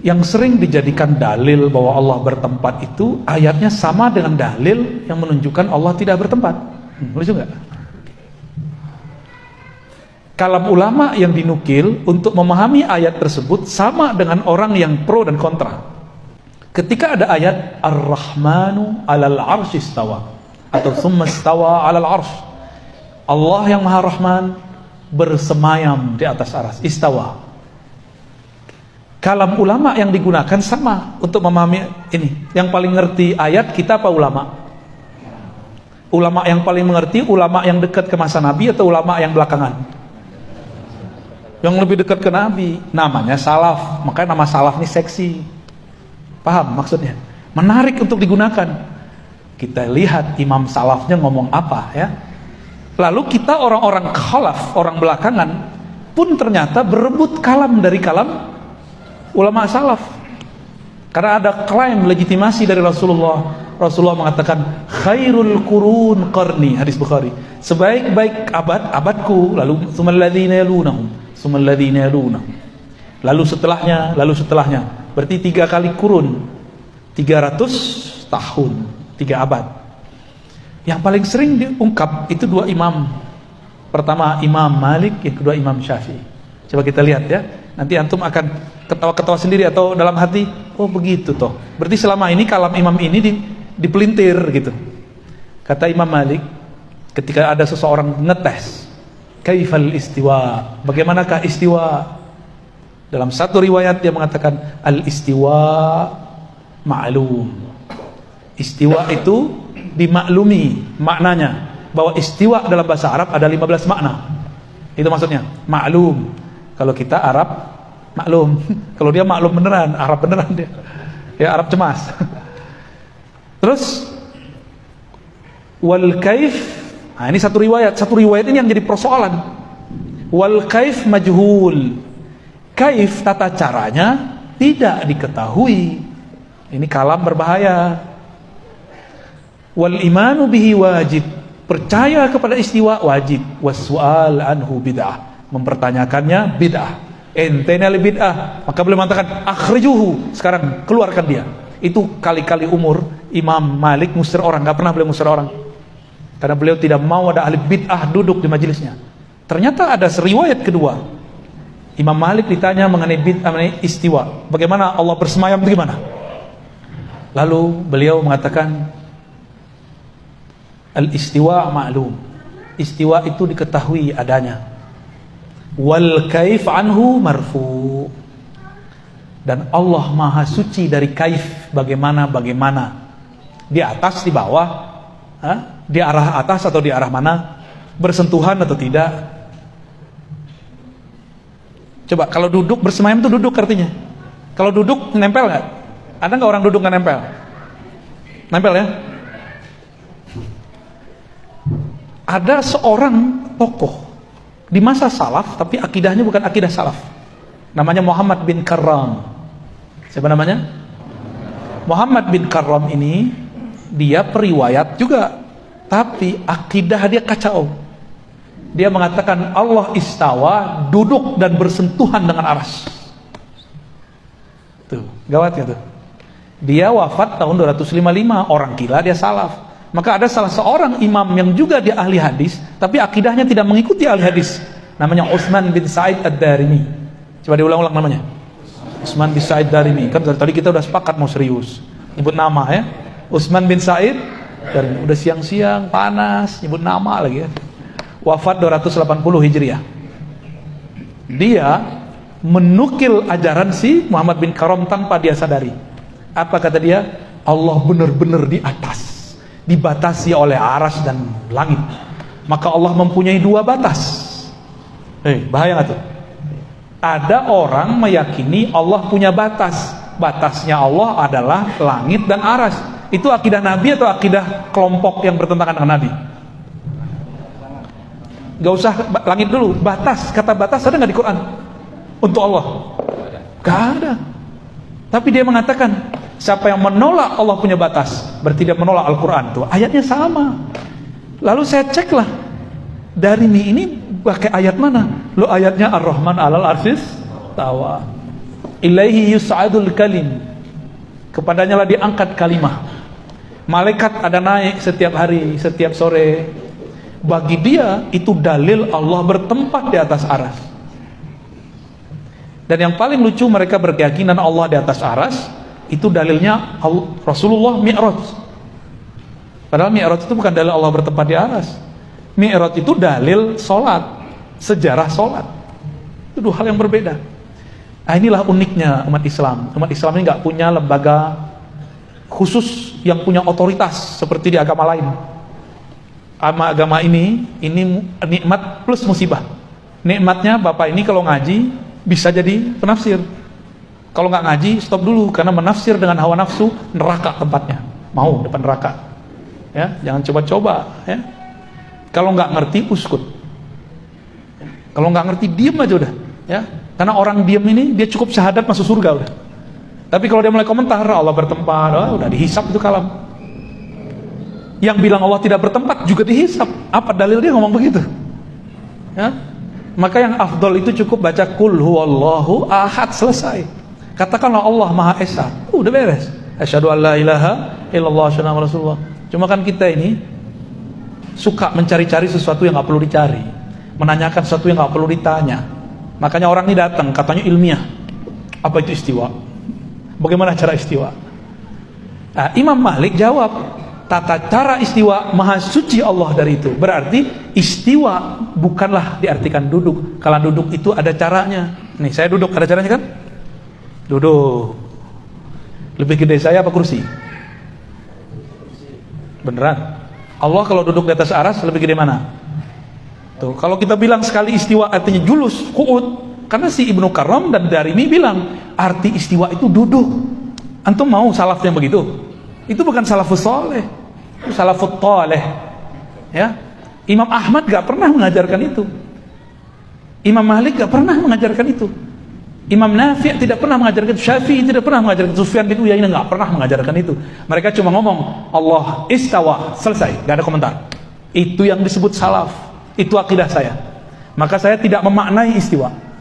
yang sering dijadikan dalil bahwa Allah bertempat itu ayatnya sama dengan dalil yang menunjukkan Allah tidak bertempat. Lucu nggak? Kalam ulama yang dinukil untuk memahami ayat tersebut sama dengan orang yang pro dan kontra. Ketika ada ayat Ar-Rahmanu 'alal 'arsy istawa atau tsumma istawa 'alal 'arsy, Allah yang Maha Rahman bersemayam di atas arsy, istawa. Kalam ulama yang digunakan sama untuk memahami ini. Yang paling ngerti ayat kita apa ulama? Ulama yang paling mengerti, ulama yang dekat ke masa Nabi atau ulama yang belakangan? Yang lebih dekat ke Nabi. Namanya salaf. Makanya nama salaf ini seksi. Paham maksudnya? Menarik untuk digunakan. Kita lihat imam salafnya ngomong apa ya. Lalu kita orang-orang khalaf, orang belakangan pun ternyata berebut kalam dari kalam ulama salaf. Karena ada klaim legitimasi dari Rasulullah. Rasulullah mengatakan khairul qurun qarni, hadis Bukhari. Sebaik-baik abadku, lalu tsummal ladzina yalunahum, tsummal ladzina yalunahum. Lalu setelahnya. Berarti 3 kali kurun. 300 tahun, 3 abad. Yang paling sering diungkap itu 2 imam. Pertama Imam Malik, yang kedua Imam Syafi'i. Coba kita lihat ya. Nanti antum akan ketawa-ketawa sendiri atau dalam hati, oh begitu toh. Berarti selama ini kalam imam ini dipelintir gitu. Kata Imam Malik, ketika ada seseorang ngetes, kaifal istiwa, bagaimanakah istiwa? Dalam satu riwayat dia mengatakan al-istiwa ma'lum. Istiwa itu dimaklumi maknanya. Bahwa istiwa dalam bahasa Arab ada 15 makna. Itu maksudnya, ma'lum. Kalau kita Arab maklum. Kalau dia maklum beneran, Arab beneran dia. Ya Arab cemas. Terus wal kaif. Nah, ini satu riwayat ini yang jadi persoalan. Wal kaif majhul. Kaif tata caranya tidak diketahui. Ini kalam berbahaya. Wal imanu bihi wajib. Percaya kepada istiwa wajib. Wassual anhu bid'ah. Mempertanyakannya bid'ah. Ente ini bid'ah, maka beliau mengatakan akhrijuhu, sekarang keluarkan dia. Itu kali-kali umur Imam Malik ngusir orang, gak pernah beliau ngusir orang. Karena beliau tidak mau ada ahli bid'ah duduk di majelisnya. Ternyata ada riwayat kedua. Imam Malik ditanya mengenai bid'ah, mengenai istiwa. Bagaimana Allah bersemayam itu gimana? Lalu beliau mengatakan al-istiwa ma'lum. Istiwa itu diketahui adanya. Wal kaif anhu marfu. Dan Allah maha suci dari kaif, bagaimana di atas, di bawah, di arah atas atau di arah mana, bersentuhan atau tidak. Coba kalau duduk bersemayam itu duduk artinya. Kalau duduk nempel nggak? Ada nggak orang duduk nggak nempel? Nempel ya. Ada seorang tokoh di masa salaf, tapi akidahnya bukan akidah salaf. Namanya Muhammad bin Karram. Siapa namanya? Muhammad bin Karram ini, dia periwayat juga, tapi akidah dia kacau. Dia mengatakan Allah istawa, duduk dan bersentuhan dengan arsy. Tuh, gawatnya tuh. Dia wafat tahun 255, orang gila, dia salaf. Maka ada salah seorang imam yang juga dia ahli hadis, tapi akidahnya tidak mengikuti ahli hadis. Namanya Utsman bin Sa'id ad-Darimi. Coba diulang-ulang namanya. Utsman bin Sa'id ad-Darimi. Kan dari tadi kita udah sepakat mau serius. Nyebut nama ya. Utsman bin Sa'id Darimi. Udah siang-siang panas, nyebut nama lagi ya. Wafat 280 Hijriah. Dia menukil ajaran si Muhammad bin Karam tanpa dia sadari. Apa kata dia? Allah benar-benar di atas, dibatasi oleh arsy dan langit. Maka Allah mempunyai 2 batas. Bahaya nggak tuh? Ada orang meyakini Allah punya batas. Batasnya Allah adalah langit dan arsy. Itu akidah Nabi atau akidah kelompok yang bertentangan dengan Nabi? Gak usah langit dulu. Batas, kata batas ada nggak di Quran untuk Allah? Gak ada. Tapi dia mengatakan siapa yang menolak Allah punya batas, berarti dia menolak Al-Quran. Tuh ayatnya sama. Lalu saya ceklah, Darimi ini pakai ayat mana? Lo ayatnya Ar-Rahman 'alal 'arsy istawa. ilaihi yus'adul kalim, kepadanya lah diangkat kalimah. Malaikat ada naik setiap hari, setiap sore. Bagi dia itu dalil Allah bertempat di atas aras. Dan yang paling lucu, mereka berkeyakinan Allah di atas aras, itu dalilnya Rasulullah Mi'raj. Padahal Mi'raj itu bukan dalil Allah bertempat di aras. Mi'raj itu dalil sholat, sejarah sholat. Itu dua hal yang berbeda. Nah, inilah uniknya umat Islam. Umat Islam ini nggak punya lembaga khusus yang punya otoritas seperti di agama lain. Agama ini nikmat plus musibah. Nikmatnya Bapak ini kalau ngaji bisa jadi penafsir. Kalau nggak ngaji, stop dulu, karena menafsir dengan hawa nafsu, neraka tempatnya. Mau depan neraka. Ya, jangan coba-coba. Ya. Kalau nggak ngerti, uskut. Kalau nggak ngerti, diem aja udah. Ya, karena orang diem ini dia cukup syahadat masuk surga udah. Tapi kalau dia mulai komentar Allah bertempat, udah dihisap itu kalam. Yang bilang Allah tidak bertempat juga dihisap. Apa dalil dia ngomong begitu? Ya? Maka yang afdol itu cukup baca Qul huwallahu ahad, selesai. Katakanlah Allah Maha Esa, udah beres. Asyhadu an la ilaha illallah asyhadu anna Rasulullah. Cuma kan kita ini suka mencari-cari sesuatu yang nggak perlu dicari, menanyakan sesuatu yang nggak perlu ditanya. Makanya orang ini datang katanya ilmiah. Apa itu istiwa? Bagaimana cara istiwa? Nah, Imam Malik jawab, tata cara istiwa maha suci Allah dari itu. Berarti istiwa bukanlah diartikan duduk. Kalau duduk itu ada caranya. Nih saya duduk, ada caranya kan? Duduk. Lebih gede saya apa kursi? Beneran? Allah kalau duduk di atas aras lebih gede mana? Tuh, kalau kita bilang sekali istiwa artinya julus, qu'ud. Karena si Ibnu Karam dan Darimi bilang arti istiwa itu duduk. Antum mau salafnya begitu? Itu bukan salafus soleh, itu salafut toleh. Ya, Imam Ahmad gak pernah mengajarkan itu. Imam Malik gak pernah mengajarkan itu. Imam Nafi' tidak pernah mengajarkan itu. Syafi'i tidak pernah mengajarkan itu. Sufyan bin Uyainah gak pernah mengajarkan itu. Mereka cuma ngomong Allah istawa, selesai, gak ada komentar. Itu yang disebut salaf. Itu akidah saya. Maka saya tidak memaknai istiwa.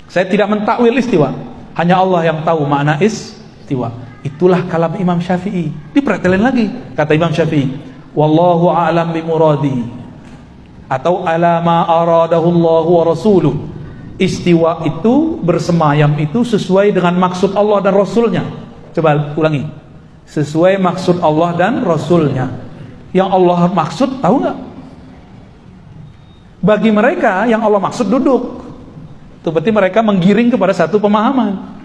Saya tidak mentakwil istiwa. Hanya Allah yang tahu makna istiwa. Itulah kalam Imam Syafi'i. Dipretelin lagi, kata Imam Syafi'i, wallahu a'lam bimuradi, atau ala ma aradahu Allah wa rasuluh. Istiwa itu, bersemayam itu sesuai dengan maksud Allah dan Rasulnya. Coba ulangi. Sesuai maksud Allah dan Rasulnya. Yang Allah maksud tahu nggak? Bagi mereka yang Allah maksud duduk. Itu berarti mereka menggiring kepada satu pemahaman.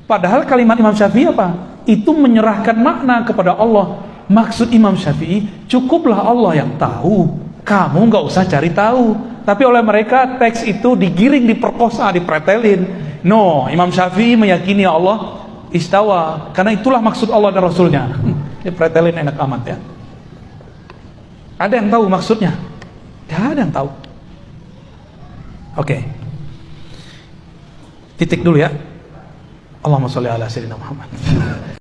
Padahal kalimat Imam Syafi'i apa? Itu menyerahkan makna kepada Allah. Maksud Imam Syafi'i, cukuplah Allah yang tahu. Kamu nggak usah cari tahu. Tapi oleh mereka teks itu digiring, diperkosa, dipretelin. No, Imam Syafi'i meyakini Allah istawa. Karena itulah maksud Allah dan Rasulnya. Dipretelin enak amat ya. Ada yang tahu maksudnya? Tidak ada yang tahu. Oke. Titik dulu ya. Allahumma sholli ala sayyidina Muhammad.